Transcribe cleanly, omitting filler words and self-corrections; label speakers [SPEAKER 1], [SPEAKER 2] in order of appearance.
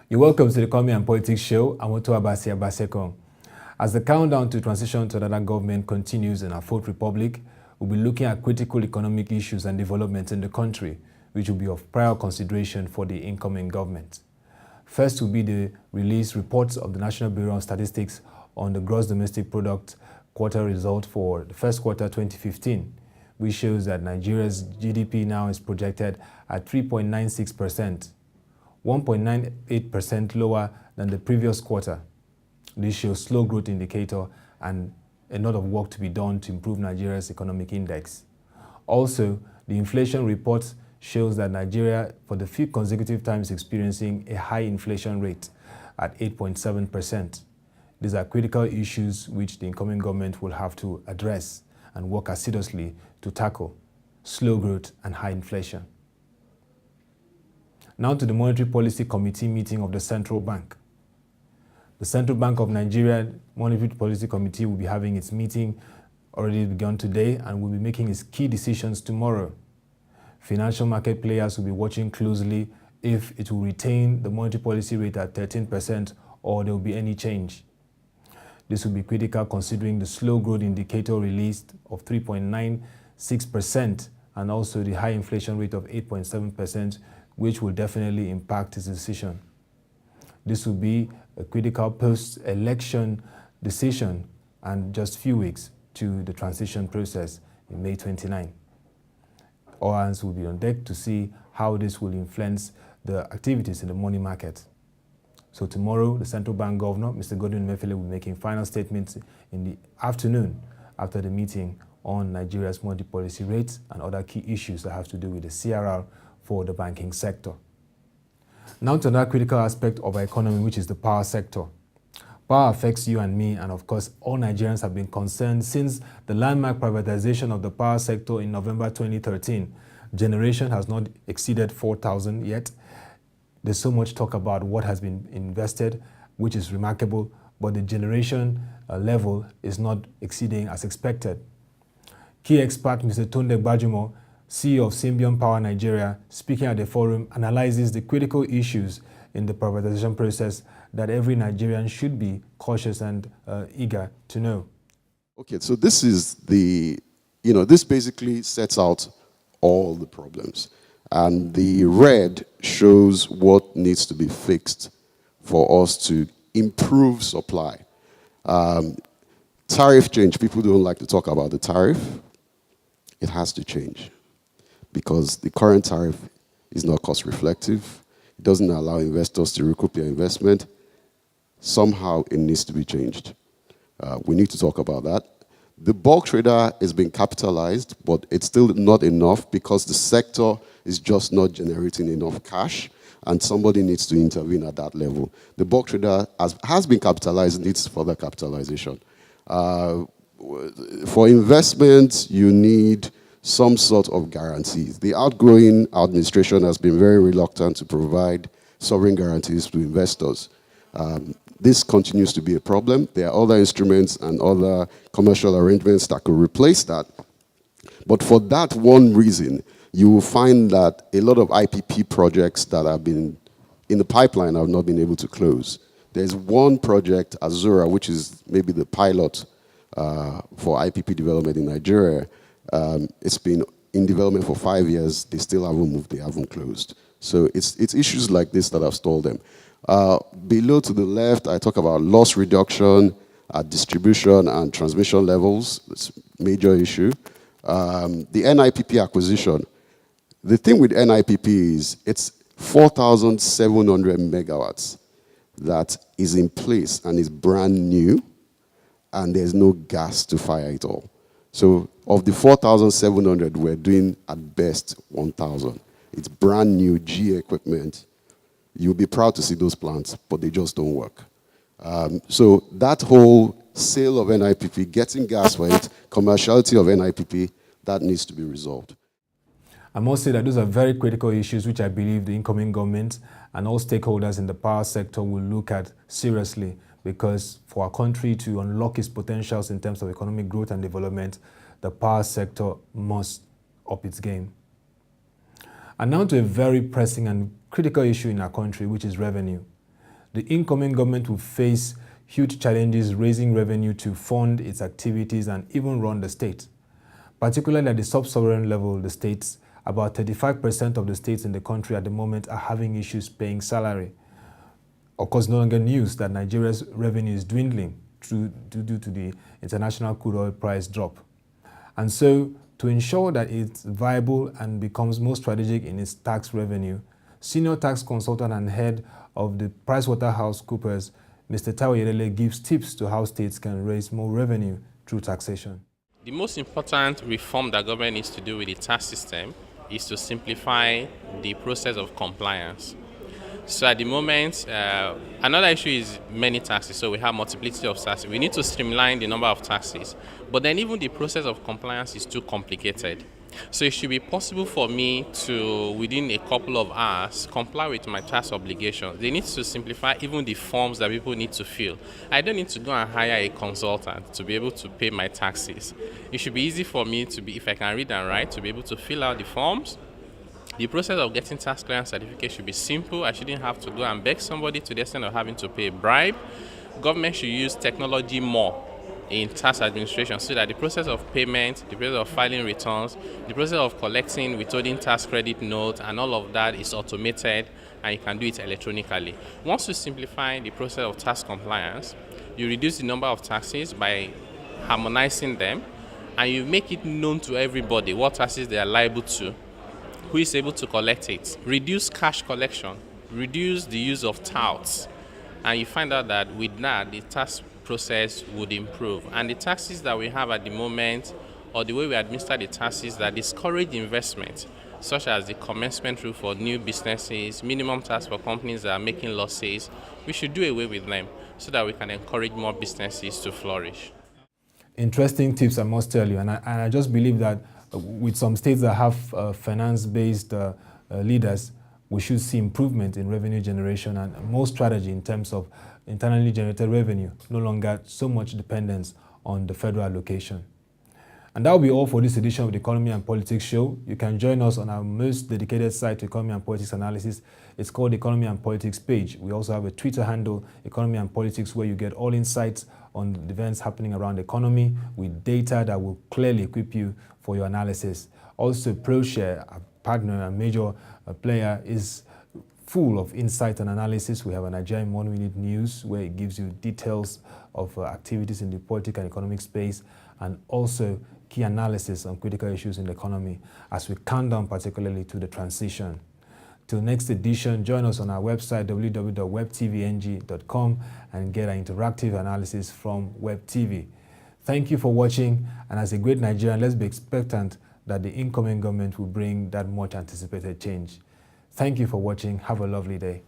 [SPEAKER 1] You're welcome to the Economy and Politics Show. I'm Oto Abasi Abaseko. As the countdown to transition to another government continues in our Fourth Republic, we'll be looking at critical economic issues and developments in the country, which will be of prior consideration for the incoming government. First will be the released reports of the National Bureau of Statistics on the gross domestic product quarter result for the first quarter 2015, which shows that Nigeria's GDP now is projected at 3.96%. 1.98% lower than the previous quarter. This shows slow growth indicator and a lot of work to be done to improve Nigeria's economic index. Also, the inflation report shows that Nigeria, for the fifth consecutive time, is experiencing a high inflation rate at 8.7%. These are critical issues which the incoming government will have to address and work assiduously to tackle: slow growth and high inflation. Now to the Monetary Policy Committee meeting of the Central Bank. The Central Bank of Nigeria Monetary Policy Committee will be having its meeting already begun today and will be making its key decisions tomorrow. Financial market players will be watching closely if it will retain the monetary policy rate at 13% or there will be any change. This will be critical considering the slow growth indicator released of 3.96% and also the high inflation rate of 8.7%, which will definitely impact his decision. This will be a critical post-election decision and just few weeks to the transition process in May 29. All hands will be on deck to see how this will influence the activities in the money market. So tomorrow, the Central Bank Governor, Mr. Godwin Emefiele, will be making final statements in the afternoon after the meeting on Nigeria's monetary policy rates and other key issues that have to do with the CRR for the banking sector. Now to another critical aspect of our economy, which is the power sector. Power affects you and me, and of course, all Nigerians have been concerned since the landmark privatization of the power sector in November 2013. Generation has not exceeded 4,000 yet. There's so much talk about what has been invested, which is remarkable, but the generation level is not exceeding as expected. Key expert Mr. Tunde Gbajumo, CEO of Symbion Power Nigeria, speaking at the forum, analyzes the critical issues in the privatization process that every Nigerian should be cautious and eager to know.
[SPEAKER 2] Okay, so this is this basically sets out all the problems. And the red shows what needs to be fixed for us to improve supply. Tariff change, people don't like to talk about the tariff. It has to change, because the current tariff is not cost reflective. It doesn't allow investors to recoup their investment. Somehow it needs to be changed. We need to talk about that. The bulk trader is being capitalized, but it's still not enough because the sector is just not generating enough cash, and somebody needs to intervene at that level. The bulk trader has been capitalized, needs further capitalization. For investment, you need some sort of guarantees. The outgoing administration has been very reluctant to provide sovereign guarantees to investors. This continues to be a problem. There are other instruments and other commercial arrangements that could replace that. But for that one reason, you will find that a lot of IPP projects that have been in the pipeline have not been able to close. There's one project, Azura, which is maybe the pilot for IPP development in Nigeria. It's been in development for 5 years. They still haven't moved. They haven't closed. So it's issues like this that have stalled them. Below to the left, I talk about loss reduction at distribution and transmission levels. It's a major issue. The NIPP acquisition. The thing with NIPP is it's 4,700 megawatts that is in place and is brand new, and there's no gas to fire it all. So of the 4,700, we're doing at best 1,000. It's brand new G equipment. You'll be proud to see those plants, but they just don't work. So that whole sale of NIPP, getting gas for it, commerciality of NIPP, that needs to be resolved.
[SPEAKER 1] I must say that those are very critical issues which I believe the incoming government and all stakeholders in the power sector will look at seriously, because for our country to unlock its potentials in terms of economic growth and development, the power sector must up its game. And now to a very pressing and critical issue in our country, which is revenue. the incoming government will face huge challenges raising revenue to fund its activities and even run the state. Particularly at the sub-sovereign level, the states, about 35% of the states in the country at the moment are having issues paying salary. Of course, no longer news that Nigeria's revenue is dwindling due to the international crude oil price drop. And so, to ensure that it's viable and becomes more strategic in its tax revenue, senior tax consultant and head of the PricewaterhouseCoopers, Mr Taiwo Oyedele, gives tips to how states can raise more revenue through taxation.
[SPEAKER 3] The most important reform that government needs to do with the tax system is to simplify the process of compliance. So at the moment, another issue is many taxes. So we have multiplicity of taxes. We need to streamline the number of taxes. But then even the process of compliance is too complicated. So it should be possible for me to, within a couple of hours, comply with my tax obligations. They need to simplify even the forms that people need to fill. I don't need to go and hire a consultant to be able to pay my taxes. It should be easy for me to be, if I can read and write, to be able to fill out the forms. The process of getting tax clearance certificate should be simple. I shouldn't have to go and beg somebody to the extent of having to pay a bribe. Government should use technology more in tax administration so that the process of payment, the process of filing returns, the process of collecting, withholding tax credit notes, and all of that is automated and you can do it electronically. Once you simplify the process of tax compliance, you reduce the number of taxes by harmonizing them, and you make it known to everybody what taxes they are liable to, who is able to collect it. Reduce cash collection, reduce the use of touts, and you find out that with that, the tax process would improve. And the taxes that we have at the moment, or the way we administer the taxes that discourage investment, such as the commencement rule for new businesses, minimum tax for companies that are making losses, we should do away with them so that we can encourage more businesses to flourish.
[SPEAKER 1] Interesting tips, I must tell you. And I just believe that with some states that have finance-based leaders, we should see improvement in revenue generation and more strategy in terms of internally generated revenue, no longer so much dependence on the federal allocation. And that will be all for this edition of the Economy and Politics Show. You can join us on our most dedicated site to economy and politics analysis. It's called Economy and Politics page. We also have a Twitter handle, Economy and Politics, where you get all insights on the events happening around the economy with data that will clearly equip you for your analysis. Also, ProShare, a partner and major player, is full of insight and analysis. We have a Nigerian 1 Minute News where it gives you details of activities in the political and economic space, and also key analysis on critical issues in the economy as we count down particularly to the transition. Till next edition, join us on our website www.webtvng.com and get an interactive analysis from WebTV. Thank you for watching, and as a great Nigerian, let's be expectant that the incoming government will bring that much anticipated change. Thank you for watching. Have a lovely day.